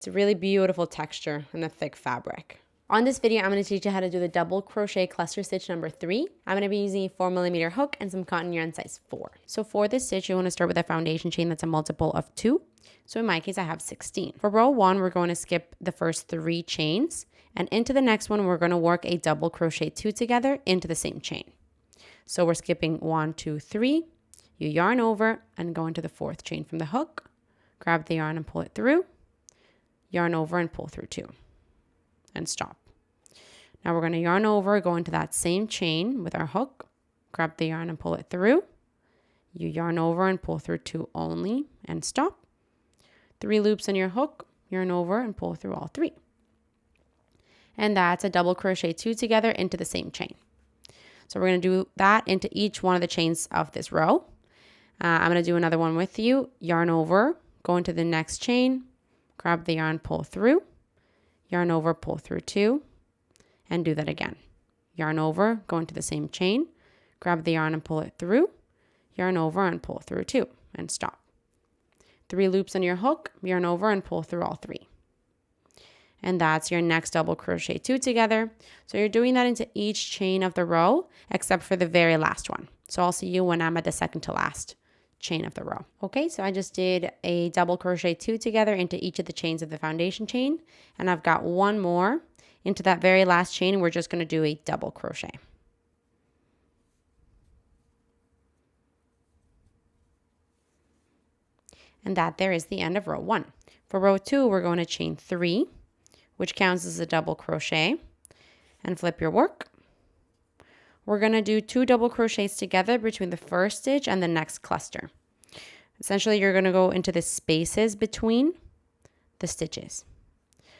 It's a really beautiful texture and a thick fabric. On this video, I'm going to teach you how to do the double crochet cluster stitch number 3. I'm going to be using a 4mm hook and some cotton yarn size 4. So for this stitch, you want to start with a foundation chain that's a multiple of 2. So in my case, I have 16. For row 1, we're going to skip the first 3 chains. And into the next one, we're going to work a double crochet 2 together into the same chain. So we're skipping 1, 2, 3. You yarn over and go into the 4th chain from the hook. Grab the yarn and pull it through. Yarn over and pull through 2. And stop. Now we're going to yarn over, go into that same chain with our hook, grab the yarn and pull it through. You yarn over and pull through 2 only and stop. 3 loops on your hook, yarn over and pull through all 3. And that's a double crochet 2 together into the same chain. So we're going to do that into each one of the chains of this row. I'm going to do another one with you. Yarn over, go into the next chain, grab the yarn, pull through, yarn over, pull through 2, and do that again. Yarn over, go into the same chain, grab the yarn and pull it through, yarn over and pull through 2, and stop. 3 loops on your hook, yarn over and pull through all 3. And that's your next double crochet 2 together. So you're doing that into each chain of the row, except for the very last one. So I'll see you when I'm at the second to last chain of the row. Okay, so I just did a double crochet 2 together into each of the chains of the foundation chain, and I've got one more into that very last chain, and we're just going to do a double crochet. And that there is the end of row 1. For row 2, we're going to chain 3, which counts as a double crochet, and flip your work. We're going to do 2 double crochets together between the first stitch and the next cluster. Essentially, you're going to go into the spaces between the stitches.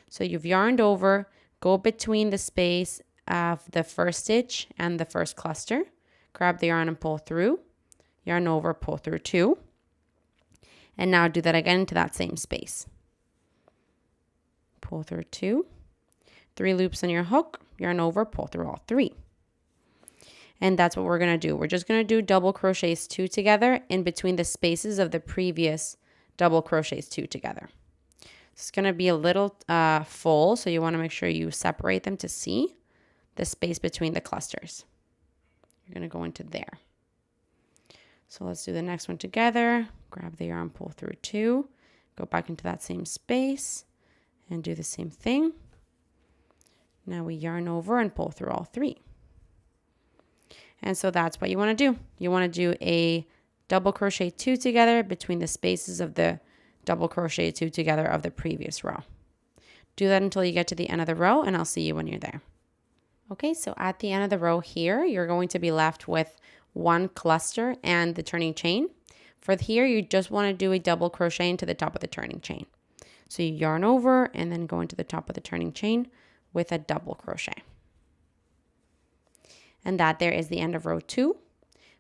So you've yarned over, go between the space of the first stitch and the first cluster, grab the yarn and pull through, yarn over, pull through 2, and now do that again to that same space. Pull through 2, 3 loops on your hook, yarn over, pull through all 3. And that's what we're going to do. We're just going to do double crochets 2 together in between the spaces of the previous double crochets 2 together. It's going to be a little full, so you want to make sure you separate them to see the space between the clusters. You're going to go into there. So let's do the next one together. Grab the yarn, pull through 2, go back into that same space, and do the same thing. Now we yarn over and pull through all 3. And so that's what you want to do. You want to do a double crochet 2 together between the spaces of the double crochet 2 together of the previous row. Do that until you get to the end of the row, and I'll see you when you're there. Okay, so at the end of the row here, you're going to be left with 1 cluster and the turning chain. For here, you just want to do a double crochet into the top of the turning chain. So you yarn over and then go into the top of the turning chain with a double crochet. And that there is the end of row 2.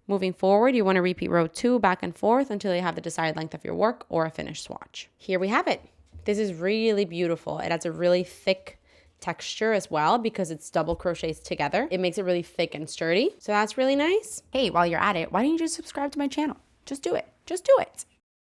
Moving forward, you want to repeat row 2 back and forth until you have the desired length of your work or a finished swatch. Here we have it. This is really beautiful. It has a really thick texture as well because it's double crochets together. It makes it really thick and sturdy. So that's really nice. Hey, while you're at it, why don't you just subscribe to my channel? Just do it. Just do it.